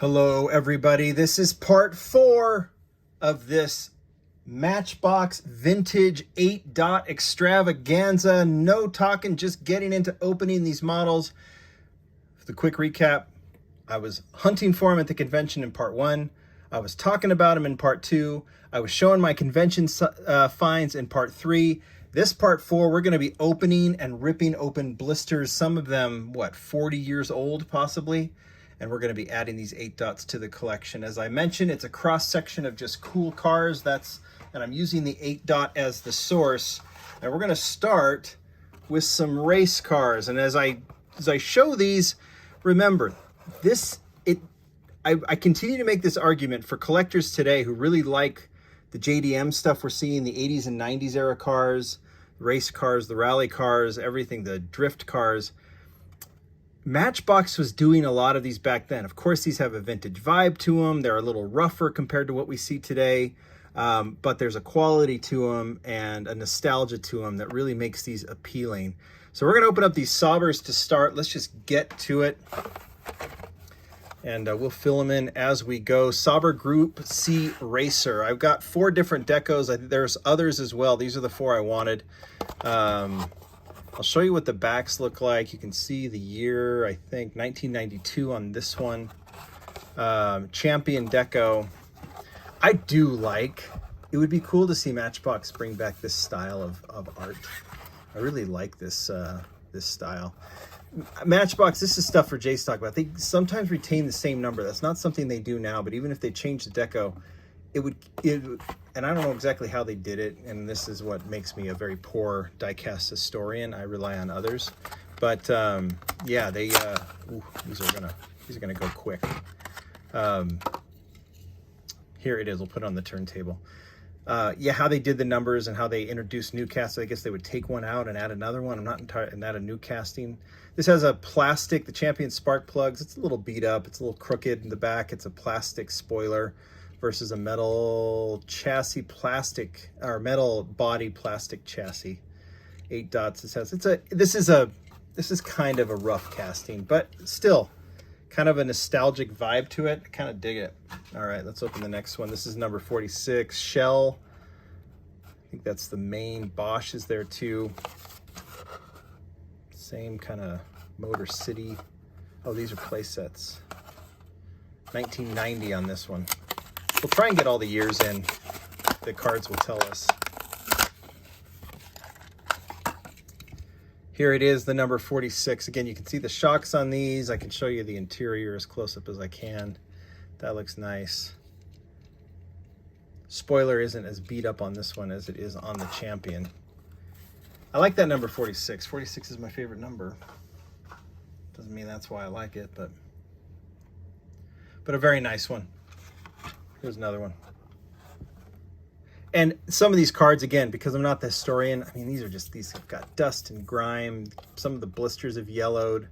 Hello everybody, this is part 4 of this Matchbox Vintage 8-dot extravaganza. No talking, just getting into opening these models. For the quick recap, I was hunting for them at the convention in part 1. I was talking about them in part 2. I was showing my convention finds in part 3. This part 4, we're going to be opening and ripping open blisters, some of them, 40 years old possibly? And we're going to be adding these 8-dots to the collection. As I mentioned, it's a cross-section of just cool cars. And I'm using the 8-dot as the source. And we're going to start with some race cars. And as I show these, remember, I continue to make this argument for collectors today who really like the JDM stuff we're seeing, the 80s and 90s era cars, race cars, the rally cars, everything, the drift cars. Matchbox was doing a lot of these back then. Of course, these have a vintage vibe to them. They're a little rougher compared to what we see today, but there's a quality to them and a nostalgia to them that really makes these appealing. So we're going to open up these Saubers to start. Let's just get to it, and we'll fill them in as we go. Sauber Group C Racer. I've got 4 different decos. There's others as well. These are the 4 I wanted. I'll show you what the backs look like. You can see the year, I think, 1992 on this one. Champion deco. I do like, it would be cool to see Matchbox bring back this style of art. I really like this this style. Matchbox, this is stuff for Jay to talk about. They sometimes retain the same number. That's not something they do now, but even if they change the deco, it would, and I don't know exactly how they did it, and this is what makes me a very poor diecast historian. I rely on others, but yeah, they these are gonna go quick. Here it is. We'll put it on the turntable. Yeah, how they did the numbers and how they introduced new casts. I guess they would take one out and add another one. I'm not entirely, and add a new casting. This has a plastic, the Champion spark plugs. It's a little beat up. It's a little crooked in the back. It's a plastic spoiler versus a metal chassis plastic, or metal body plastic chassis. 8 dots. This is kind of a rough casting, but still kind of a nostalgic vibe to it. I kind of dig it. All right, let's open the next one. This is number 46, Shell. I think that's the main. Bosch is there too. Same kind of Motor City. Oh, these are play sets. 1990 on this one. We'll try and get all the years in. The cards will tell us. Here it is, the number 46. Again, you can see the shocks on these. I can show you the interior as close up as I can. That looks nice. Spoiler isn't as beat up on this one as it is on the Champion. I like that number 46. 46 is my favorite number. Doesn't mean that's why I like it, but a very nice one. Here's another one. And some of these cards, again, because I'm not the historian, I mean, these have got dust and grime. Some of the blisters have yellowed.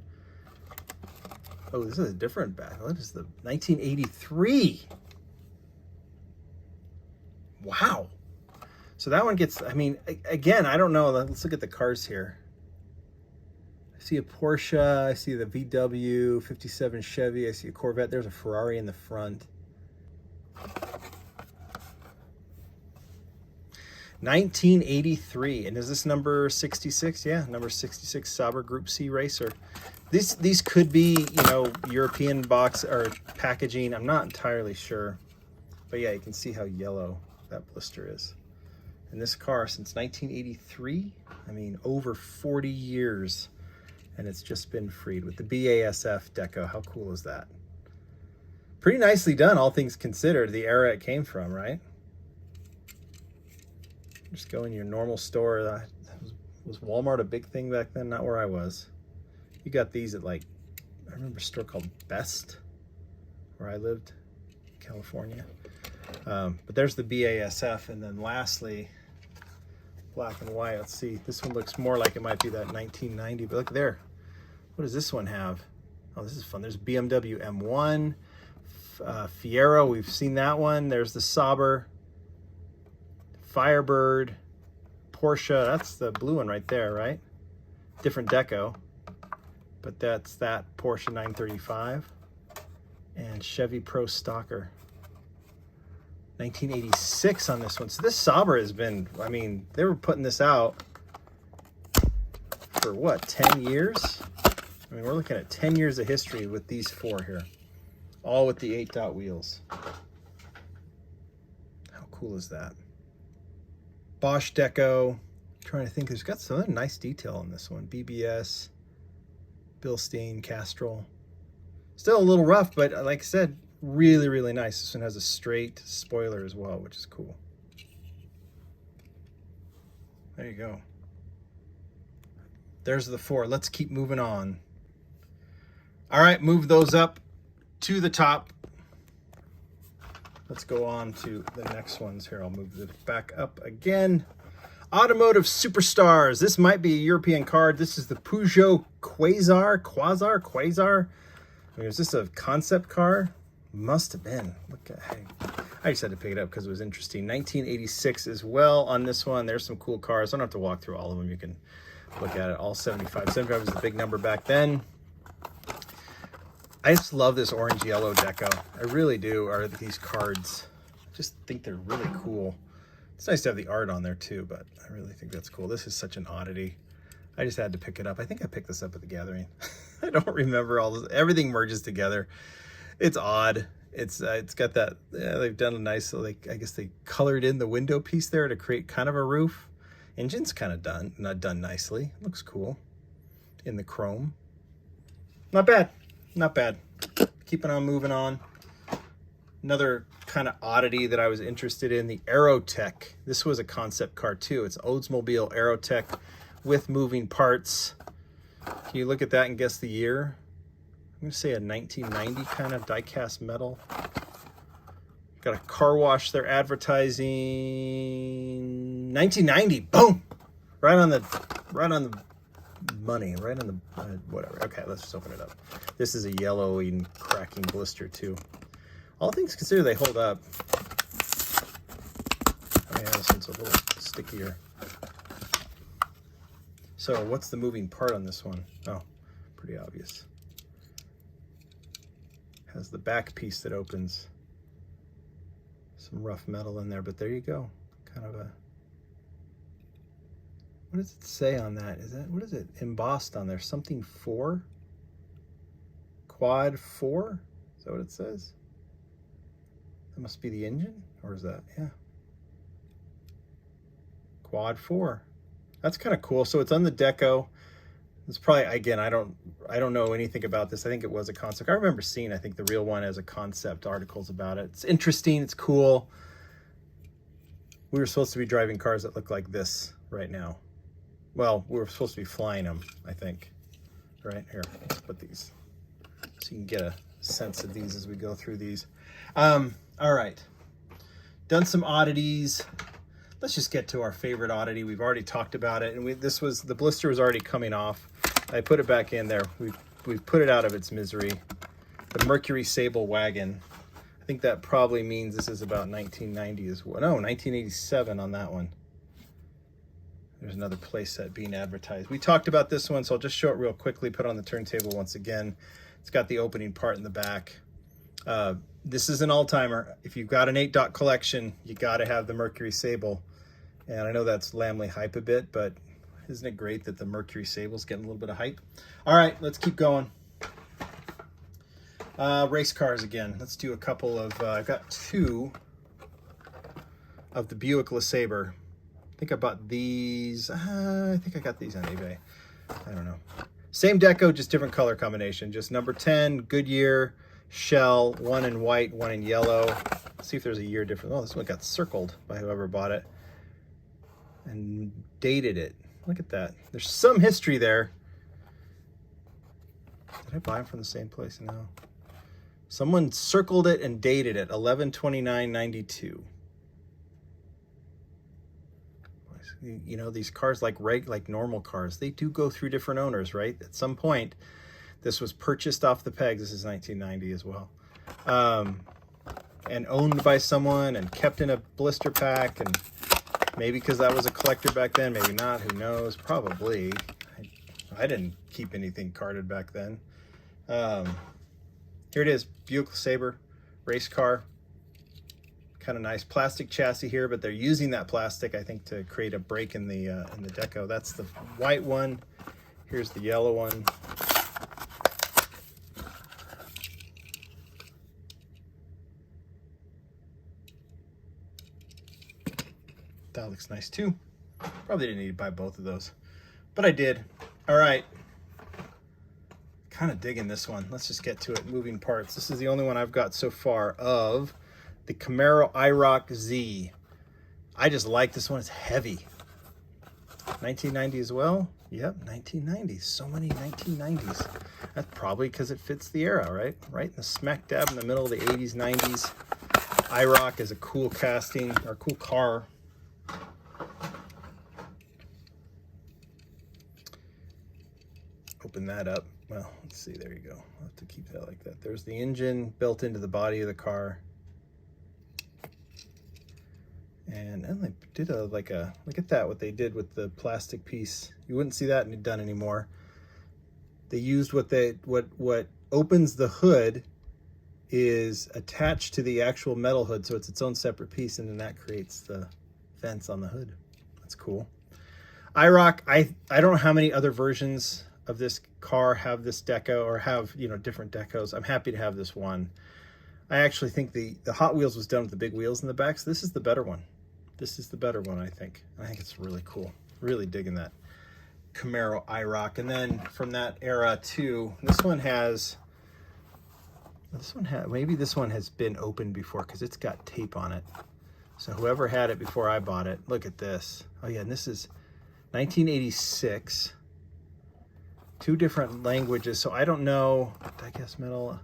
Oh, this is a different back. What is the 1983? Wow. So that one gets, I mean, again, I don't know. Let's look at the cars here. I see a Porsche. I see the VW, 57 Chevy. I see a Corvette. There's a Ferrari in the front. 1983, and is this number 66? Yeah, number 66, Sauber Group C Racer. These could be, European box or packaging. I'm not entirely sure, but yeah, you can see how yellow that blister is. And this car, since 1983, I mean, over 40 years, and it's just been freed with the BASF deco. How cool is that? Pretty nicely done, all things considered, the era it came from, right? Just go in your normal store. Was Walmart a big thing back then? Not where I was. You got these at, I remember a store called Best, where I lived, California. But there's the BASF, and then lastly, black and white. Let's see. This one looks more like it might be that 1990, but look there. What does this one have? Oh, this is fun. There's BMW M1, Fiero. We've seen that one. There's the Sauber. Firebird, Porsche, that's the blue one right there, right? Different deco, but that's that Porsche 935. And Chevy Pro Stalker. 1986 on this one. So this Sauber has been, I mean, they were putting this out for what, 10 years? I mean, we're looking at 10 years of history with these four here. All with the 8-dot wheels. How cool is that? Bosch Deco. I'm trying to think, there's got some nice detail on this one. BBS, Bilstein, Castrol. Still a little rough, but like I said, really, really nice. This one has a straight spoiler as well, which is cool. There you go. There's the four. Let's keep moving on. All right, move those up to the top. Let's go on to the next ones here. I'll move this back up again. Automotive Superstars. This might be a European card. This is the Peugeot Quasar. I mean, is this a concept car? Must have been. Look at, hey, I just had to pick it up because it was interesting. 1986 as well on this one. There's some cool cars. I don't have to walk through all of them. You can look at it. All 75. 75 was a big number back then. I just love this orange-yellow deco. I really do, or these cards. I just think they're really cool. It's nice to have the art on there too, but I really think that's cool. This is such an oddity. I just had to pick it up. I think I picked this up at the gathering. I don't remember all this. Everything merges together. It's odd. It's got that, yeah, they've done a nice, like, I guess they colored in the window piece there to create kind of a roof. Engine's kind of not done nicely. Looks cool in the chrome. Not bad. Not bad. Keeping on moving on. Another kind of oddity that I was interested in, the aerotech. This was a concept car too. It's Oldsmobile aerotech with moving parts. Can you look at that and guess the year? I'm going to say a 1990 kind of die-cast metal. Got a car wash they're advertising. 1990. Boom! Right on the money, right on the whatever. Okay, let's just open it up. This is a yellowy cracking blister too. All things considered, they hold up. Oh yeah, this one's a little stickier. So what's the moving part on this one? Oh, pretty obvious. Has the back piece that opens. Some rough metal in there, but there you go. Kind of a, what does it say on that? Is that, what is it embossed on there? Something 4? Quad 4? Is that what it says? That must be the engine, or is that, yeah. Quad 4. That's kind of cool. So it's on the deco. It's probably, again, I don't know anything about this. I think it was a concept. I remember seeing, I think, the real one as a concept, articles about it. It's interesting. It's cool. We were supposed to be driving cars that look like this right now. Well, we were supposed to be flying them, I think. Right here, let's put these so you can get a sense of these as we go through these. All right, done some oddities. Let's just get to our favorite oddity. We've already talked about it, and the blister was already coming off. I put it back in there. We've put it out of its misery. The Mercury Sable wagon. I think that probably means this is about 1990 as well. No, 1987 on that one. There's another playset being advertised. We talked about this one, so I'll just show it real quickly. Put it on the turntable once again. It's got the opening part in the back. This is an all-timer. If you've got an 8-dot collection, you got to have the Mercury Sable. And I know that's Lamley hype a bit, but isn't it great that the Mercury Sable's getting a little bit of hype? All right, let's keep going. Race cars again. Let's do a couple of, I've got 2 of the Buick LeSabre. I think I bought these. I think I got these on eBay. I don't know. Same deco, just different color combination. Just number 10, Goodyear, shell, one in white, one in yellow. Let's see if there's a year difference. Oh, this one got circled by whoever bought it and dated it. Look at that. There's some history there. Did I buy them from the same place? No. Someone circled it and dated it, 11/29/92. You know, these cars, like normal cars, they do go through different owners, right? At some point, this was purchased off the pegs. This is 1990 as well. And owned by someone and kept in a blister pack, and maybe because that was a collector back then, maybe not, who knows, probably. I didn't keep anything carded back then. Here it is, Buick LeSabre race car. Kind of nice plastic chassis here, but they're using that plastic, I think, to create a break in the deco. That's the white one. Here's the yellow one. That looks nice too. Probably didn't need to buy both of those, but I did. All right. Kind of digging this one. Let's just get to it. Moving parts. This is the only one I've got so far of the Camaro iroc-z. I just like this one. It's heavy. 1990 as well. Yep, 1990s. So many 1990s. That's probably because it fits the era, right? Right in the smack dab in the middle of the 80s, 90s. IROC is a cool casting, or cool car. Open that up. Well, let's see. There you go. I'll have to keep that like that. There's the engine built into the body of the car. And they did look at that, what they did with the plastic piece. You wouldn't see that done anymore. They used what opens the hood is attached to the actual metal hood, so it's its own separate piece, and then that creates the vents on the hood. That's cool. IROC, I don't know how many other versions of this car have this deco or have, you know, different decos. I'm happy to have this one. I actually think the Hot Wheels was done with the big wheels in the back, so this is the better one. This is the better one, I think. I think it's really cool. Really digging that Camaro IROC. And then from that era too, maybe this one has been opened before because it's got tape on it. So whoever had it before I bought it, look at this. Oh yeah, and this is 1986. Two different languages. So I don't know, die-cast metal,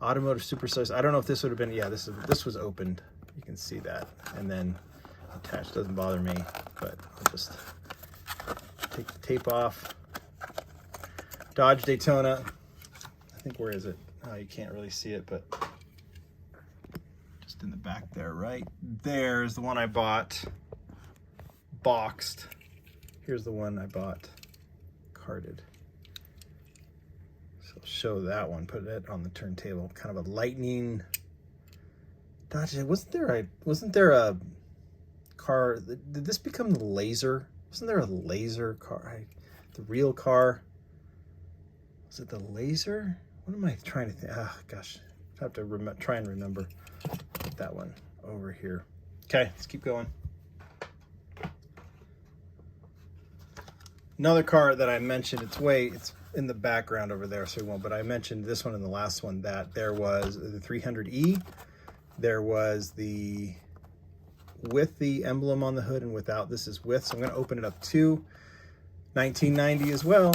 automotive superstars. I don't know if this would have been, yeah, this was opened. You can see that. And then attached, doesn't bother me, but I'll just take the tape off. Dodge Daytona. I think, where is it? Oh, you can't really see it, but just in the back there, right? There's the one I bought boxed. Here's the one I bought carded. So I'll show that one, put it on the turntable. Kind of a lightning Dodge. Wasn't there a car? Did this become the Laser? Wasn't there a Laser car? The real car? Was it the Laser? What am I trying to think? Ah, gosh, I have to try and remember. Put that one over here. Okay, let's keep going. Another car that I mentioned, it's in the background over there, so we won't, but I mentioned this one in the last one, that there was the 300E. There was the with the emblem on the hood and without. This is with, so I'm going to open it up too. 1990 as well.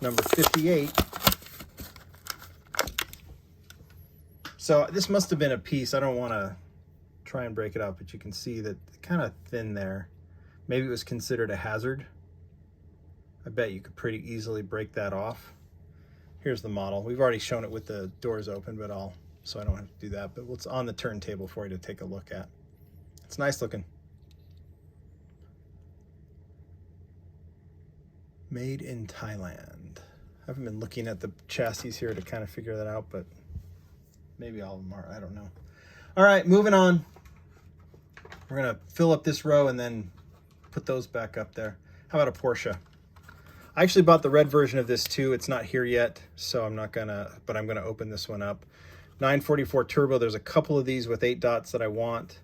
Number 58. So this must have been a piece. I don't want to try and break it up, but you can see that it's kind of thin there. Maybe it was considered a hazard. I bet you could pretty easily break that off. Here's the model. We've already shown it with the doors open, but so I don't have to do that. But it's on the turntable for you to take a look at. It's nice looking. Made in Thailand. I haven't been looking at the chassis here to kind of figure that out, but maybe all of them are. I don't know. All right, moving on. We're going to fill up this row and then put those back up there. How about a Porsche? I actually bought the red version of this too. It's not here yet, so I'm not gonna, but I'm gonna open this one up. 944 turbo. There's a couple of these with 8 dots that I want.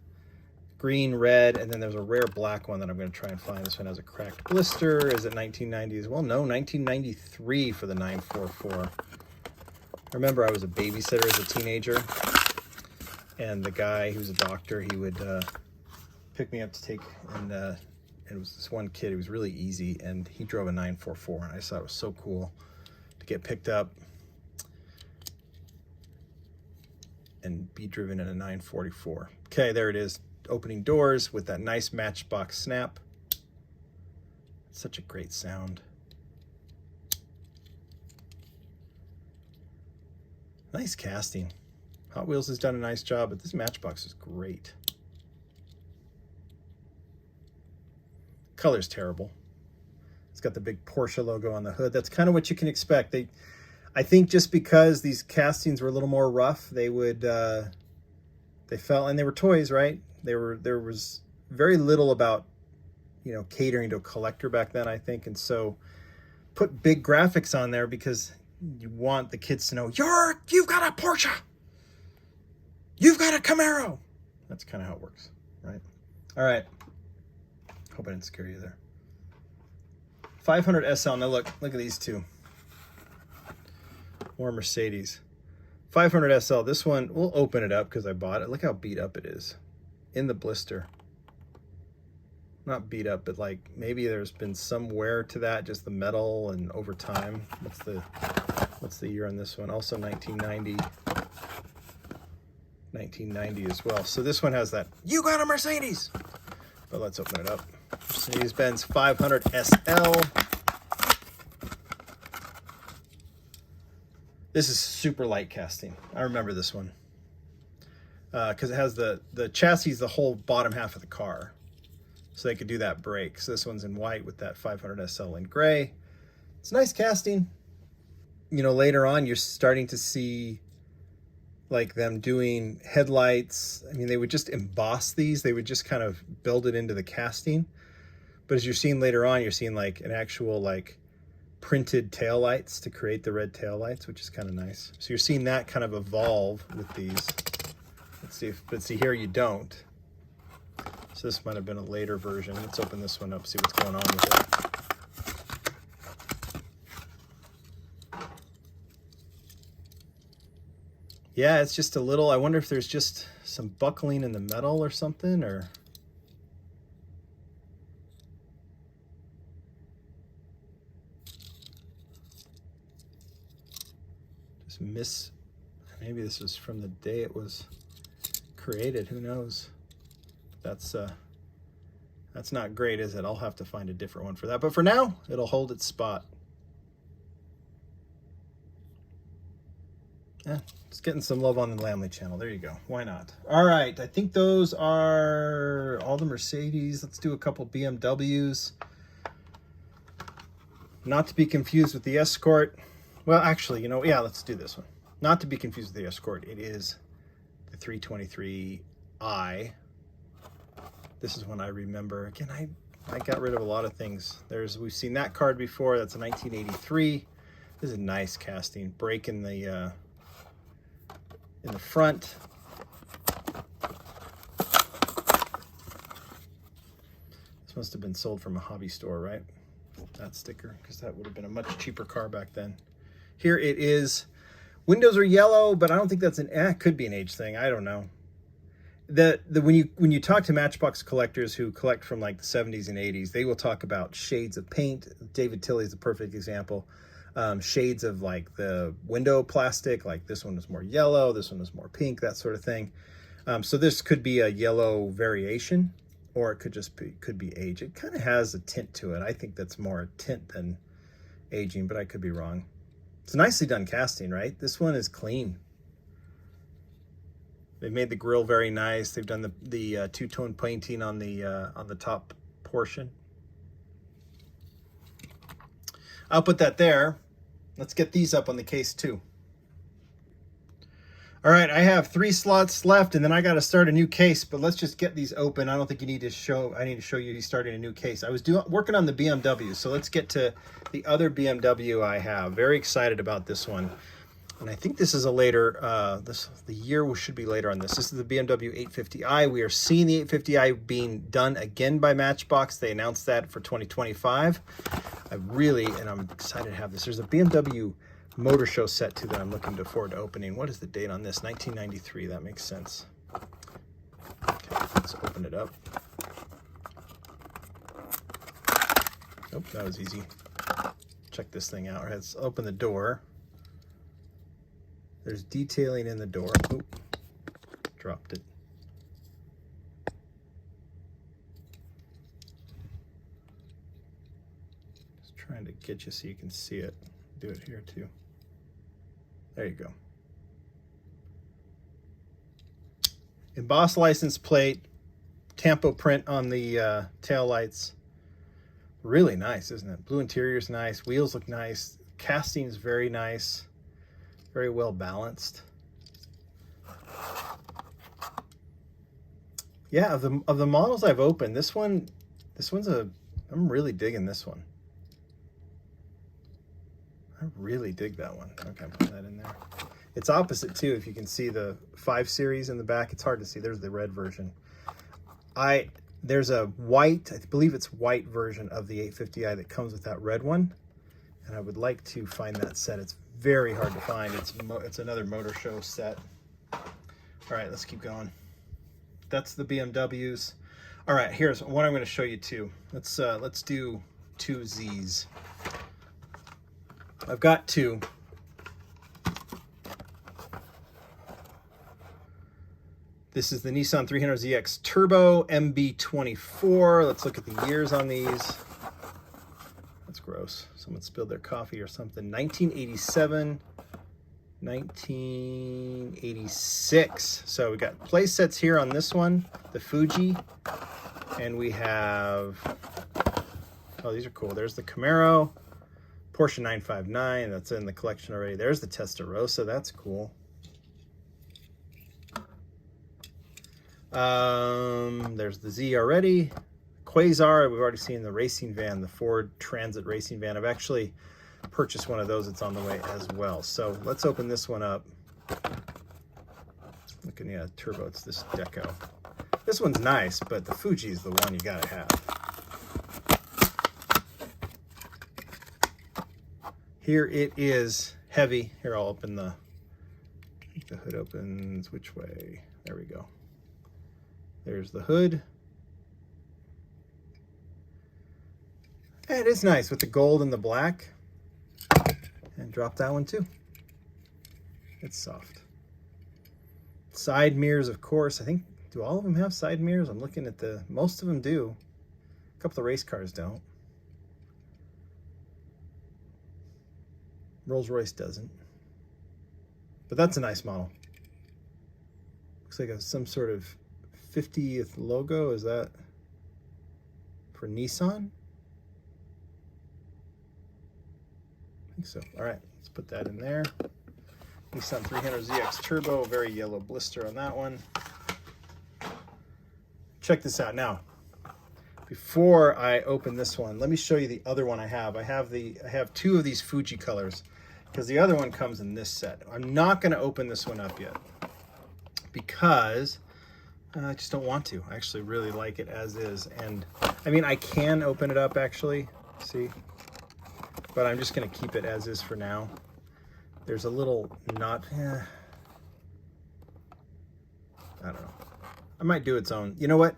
Green, red, and then there's a rare black one that I'm gonna try and find. This one has a cracked blister. Is it 1990 as well? No, 1993 for the 944. I remember I was a babysitter as a teenager, and the guy who was a doctor, he would pick me up to take, and it was this one kid. He was really easy, and he drove a 944, and I just thought it was so cool to get picked up and be driven in a 944. Okay, there it is. Opening doors with that nice Matchbox snap. Such a great sound. Nice casting. Hot Wheels has done a nice job, but this Matchbox is great. Color's terrible. It's got the big Porsche logo on the hood. That's kind of what you can expect. I think just because these castings were a little more rough, they would, they felt, and they were toys, right? There was very little about, you know, catering to a collector back then, I think. And so put big graphics on there because you want the kids to know, you've got a Porsche. You've got a Camaro. That's kind of how it works, right? All right. Hope I didn't scare you there. 500 SL. Now look at these two. More Mercedes. 500 SL. This one, we'll open it up because I bought it. Look how beat up it is in the blister. Not beat up, but like maybe there's been some wear to that, just the metal and over time. What's the year on this one? Also 1990. 1990 as well. So this one has that, you got a Mercedes. But let's open it up. Mercedes-Benz 500 SL. This is super light casting. I remember this one. Because it has the chassis, the whole bottom half of the car. So they could do that brake. So this one's in white with that 500 SL in gray. It's nice casting. You know, later on, you're starting to see like them doing headlights. I mean, they would just emboss these. They would just kind of build it into the casting. But as you're seeing later on, you're seeing like an actual like printed taillights to create the red taillights, which is kind of nice. So you're seeing that kind of evolve with these. But see here you don't. So this might have been a later version. Let's open this one up, see what's going on with it. Yeah, it's just a little, I wonder if there's just some buckling in the metal or something, or... just maybe this was from the day it was created, who knows. That's not great, is it? I'll have to find a different one for that, but for now it'll hold its spot. Yeah, it's getting some love on the Lamley channel. There you go. Why not? All right, I think those are all the Mercedes. Let's do a couple BMWs. Not to be confused with the Escort. Well, actually, you know, yeah, let's do this one. Not to be confused with the Escort. It is the 323i. This is one I remember. Again, I got rid of a lot of things. We've seen that card before. That's a 1983. This is a nice casting. Brake in the front. This must have been sold from a hobby store, right? That sticker, because that would have been a much cheaper car back then. Here it is. Windows are yellow, but I don't think that's it could be an age thing. I don't know. When you talk to Matchbox collectors who collect from like the 70s and 80s, they will talk about shades of paint. David Tilley is a perfect example. Shades of like the window plastic, like this one was more yellow, this one was more pink, that sort of thing. So this could be a yellow variation, or it could be age. It kind of has a tint to it. I think that's more a tint than aging, but I could be wrong. It's a nicely done casting, right? This one is clean. They've made the grille very nice. They've done the two-tone painting on the top portion. I'll put that there. Let's get these up on the case too. All right, I have 3 slots left, and then I got to start a new case, but let's just get these open. I don't think you need to show, I need to show you starting a new case. I was working on the BMW, so let's get to the other BMW I have. Very excited about this one. And I think this is a later, the year should be later on this. This is the BMW 850i. We are seeing the 850i being done again by Matchbox. They announced that for 2025. I'm excited to have this. There's a BMW Motor Show set too that I'm looking forward to opening. What is the date on this? 1993. That makes sense. Okay, let's open it up. Oh, that was easy. Check this thing out. Let's open the door. There's detailing in the door. Oop, dropped it. Just trying to get you so you can see it. Do it here too. There you go. Embossed license plate, tampo print on the tail lights. Really nice, isn't it? Blue interior is nice. Wheels look nice. Casting is very nice. Very well balanced. Yeah, of the models I've opened, this one's I'm really digging this one. I really dig that one. Okay, put that in there. It's opposite too. If you can see the 5 Series in the back, it's hard to see. There's the red version. There's a white, I believe it's white version of the 850i that comes with that red one, and I would like to find that set. It's very hard to find. It's another motor show set. All right, let's keep going. That's the BMWs. All right, here's what I'm going to show you too. Let's do 2 Zs. I've got 2. This is the Nissan 300ZX Turbo MB24. Let's look at the years on these. That's gross. Someone spilled their coffee or something. 1987, 1986. So we got play sets here on this one, the Fuji. And we have, oh, these are cool. There's the Camaro, Porsche 959. That's in the collection already. There's the Testarossa. That's cool. There's the Z already. Quasar, we've already seen the racing van, the Ford Transit racing van. I've actually purchased one of those. It's on the way as well. So let's open this one up. Looking, yeah, turbo, it's this deco. This one's nice, but the Fuji is the one you gotta have. Here it is, heavy. Here, I'll open the hood opens which way? There we go. There's the hood. And it is nice with the gold and the black. And drop that one too. It's soft. Side mirrors, of course. I think, do all of them have side mirrors? I'm looking at most of them do. A couple of race cars don't. Rolls-Royce doesn't. But that's a nice model. Looks like some sort of 50th logo. Is that for Nissan? I think so. All right, let's put that in there. Nissan 300ZX Turbo, very yellow blister on that one. Check this out. Now, before I open this one, let me show you the other one I have. I have 2 of these Fuji colors because the other one comes in this set. I'm not going to open this one up yet because I just don't want to. I actually really like it as is. And I mean, I can open it up actually, see? But I'm just gonna keep it as is for now. There's a little knot, I don't know. I might do its own. You know what?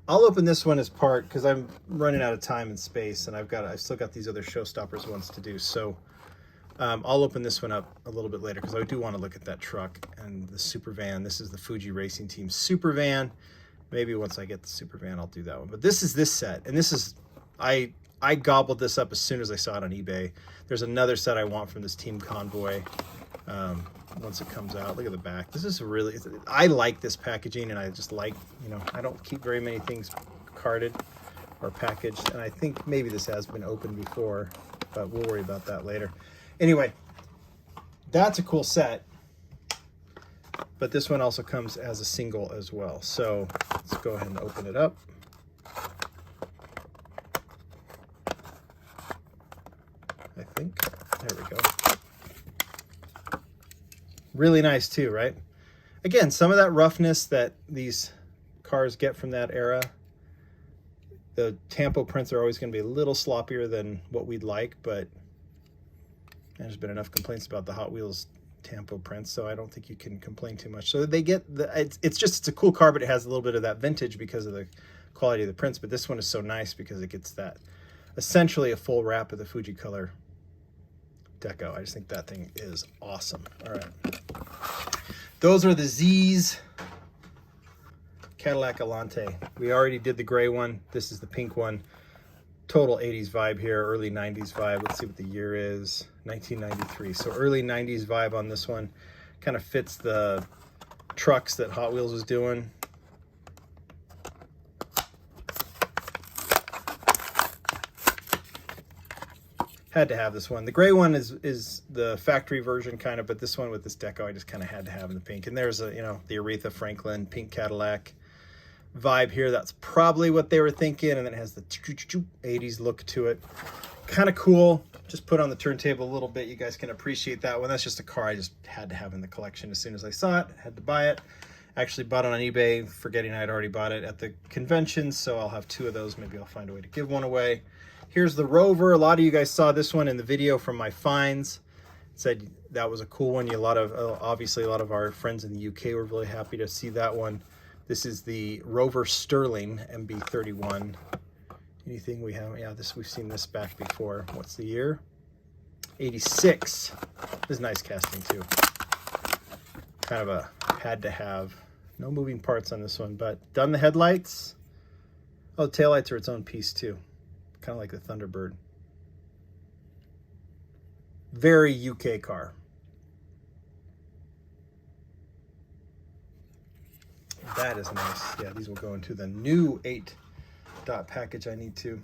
I'll open this one as part, because I'm running out of time and space, and I've still got these other showstoppers ones to do. So I'll open this one up a little bit later because I do want to look at that truck and the super van. This is the Fuji Racing Team super van. Maybe once I get the super van, I'll do that one. But this is this set, and this is, I gobbled this up as soon as I saw it on eBay. There's another set I want from this Team Convoy once it comes out. Look at the back. This is really, I like this packaging, and I just like, you know, I don't keep very many things carded or packaged, and I think maybe this has been opened before, but we'll worry about that later. Anyway, that's a cool set, but this one also comes as a single as well. So let's go ahead and open it up. I think, there we go. Really nice too, right? Again, some of that roughness that these cars get from that era. The tampo prints are always going to be a little sloppier than what we'd like, but there's been enough complaints about the Hot Wheels tampo prints, so I don't think you can complain too much. So they get it's a cool car, but it has a little bit of that vintage because of the quality of the prints. But this one is so nice because it gets that essentially a full wrap of the Fuji color deco. I just think that thing is awesome. All right, those are the Z's. Cadillac Allante. We already did the gray one. This is the pink one. Total 80s vibe here, early 90s vibe. Let's see what the year is. 1993. So early 90s vibe on this one. Kind of fits the trucks that Hot Wheels was doing. Had to have this one. The gray one is the factory version kind of, but this one with this deco I just kind of had to have in the pink. And there's a, you know, the Aretha Franklin pink Cadillac vibe here. That's probably what they were thinking. And then it has the 80s look to it. Kind of cool. Just put on the turntable a little bit. You guys can appreciate that one. That's just a car I just had to have in the collection as soon as I saw it. Had to buy it. Actually bought it on eBay, forgetting I'd already bought it at the convention. So I'll have 2 of those. Maybe I'll find a way to give one away. Here's the Rover. A lot of you guys saw this one in the video from my finds. Said that was a cool one. Obviously a lot of our friends in the UK were really happy to see that one. This is the Rover Sterling MB31. Anything we have? Yeah, we've seen this back before. What's the year? 86. This is nice casting too. Kind of a had to have. No moving parts on this one, but done the headlights. Oh, taillights are its own piece too. Kind of like the Thunderbird. Very UK car. That is nice. Yeah, these will go into the new 8-dot package I need to.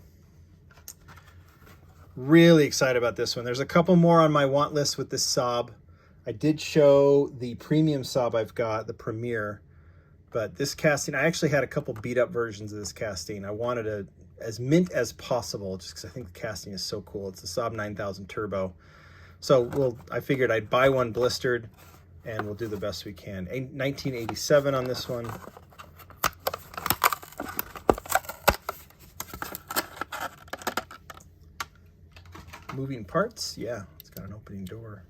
Really excited about this one. There's a couple more on my want list with this Saab. I did show the premium Saab I've got, the Premier. But this casting, I actually had a couple beat up versions of this casting. I wanted a as mint as possible, just because I think the casting is so cool. It's the Saab 9000 Turbo. So I figured I'd buy one blistered, and we'll do the best we can. 1987 on this one. Moving parts, yeah, it's got an opening door.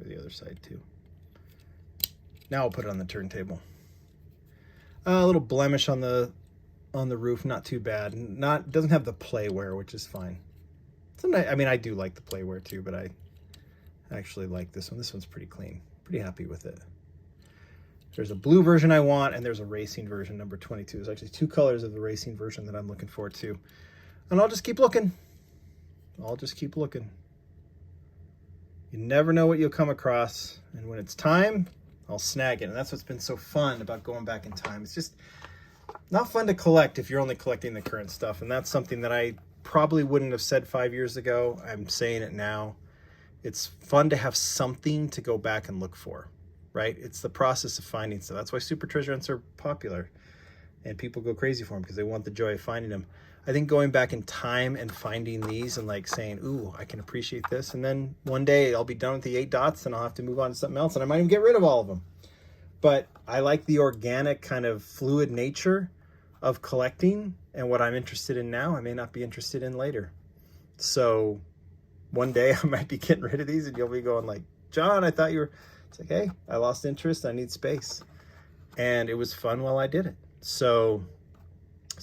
The other side too. Now I'll put it on the turntable. A little blemish on the roof, not too bad. Doesn't have the playwear, which is fine. I mean, I do like the playwear too, but I actually like this one. This one's pretty clean. Pretty happy with it. There's a blue version I want, and there's a racing version, number 22. There's actually 2 colors of the racing version that I'm looking forward to. And I'll just keep looking. I'll just keep looking. You never know what you'll come across, and when it's time, I'll snag it. And that's what's been so fun about going back in time. It's just not fun to collect if you're only collecting the current stuff, and that's something that I probably wouldn't have said 5 years ago. I'm saying it now. It's fun to have something to go back and look for, right? It's the process of finding stuff. That's why super treasure hunts are popular, and people go crazy for them because they want the joy of finding them. I think going back in time and finding these and like saying, ooh, I can appreciate this. And then one day I'll be done with the 8 dots and I'll have to move on to something else. And I might even get rid of all of them. But I like the organic kind of fluid nature of collecting, and what I'm interested in now, I may not be interested in later. So one day I might be getting rid of these and you'll be going like, John, I thought you were, it's like, hey, I lost interest. I need space. And it was fun while I did it. So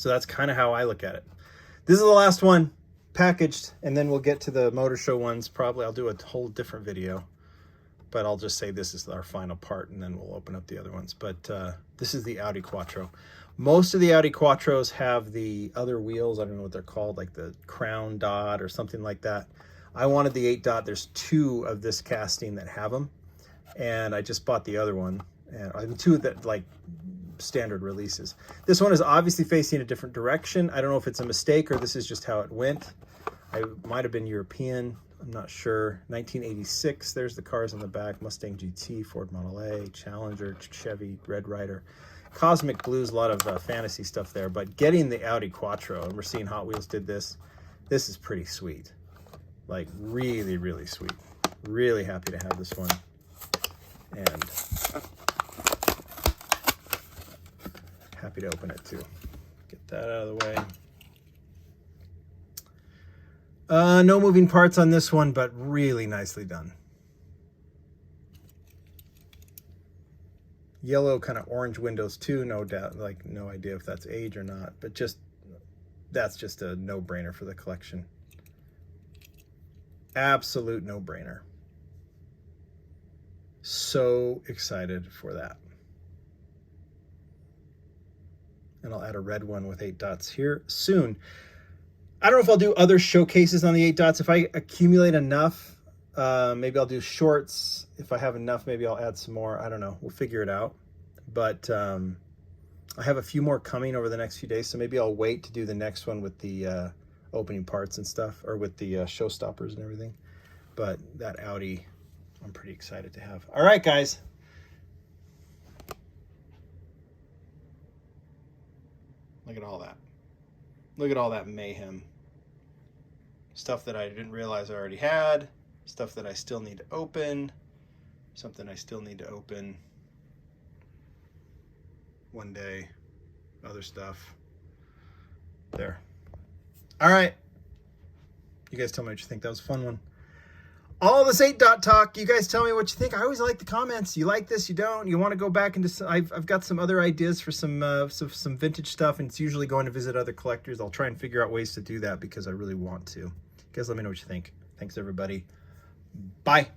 that's kind of how I look at it. This is the last one packaged, and then we'll get to the motor show ones. Probably I'll do a whole different video, but I'll just say this is our final part, and then we'll open up the other ones. But this is the Audi Quattro. Most of the Audi Quattros have the other wheels. I don't know what they're called, like the crown dot or something like that. I wanted the 8 dot. There's 2 of this casting that have them, and I just bought the other one. And I mean, 2 that like standard releases. This one is obviously facing a different direction. I don't know if it's a mistake or this is just how it went. I might have been European. I'm not sure. 1986. There's the cars on the back. Mustang GT, Ford Model A, Challenger, Chevy, Red Ryder. Cosmic Blues, a lot of fantasy stuff there. But getting the Audi Quattro, and we're seeing Hot Wheels did this. This is pretty sweet. Like really, really sweet. Really happy to have this one. And happy to open it too. Get that out of the way. No moving parts on this one, but really nicely done. Yellow kind of orange windows too, no doubt, like no idea if that's age or not, but just that's just a no-brainer for the collection. Absolute no-brainer. So excited for that. And I'll add a red one with 8 dots here soon. I don't know if I'll do other showcases on the 8 dots. If I accumulate enough Maybe I'll do shorts. If I have enough, maybe I'll add some more. I don't know. We'll figure it out. But I have a few more coming over the next few days, so maybe I'll wait to do the next one with the opening parts and stuff, or with the showstoppers and everything. But that Audi, I'm pretty excited to have. All right, guys. Look at all that. Look at all that mayhem. Stuff that I didn't realize I already had. Stuff that I still need to open. Something I still need to open one day. Other stuff. There. All right. You guys tell me what you think. That was a fun one. All this 8-dot talk. You guys tell me what you think. I always like the comments. You like this, you don't. You want to go back into some, I've got some other ideas for some vintage stuff, and it's usually going to visit other collectors. I'll try and figure out ways to do that because I really want to. You guys let me know what you think. Thanks, everybody. Bye.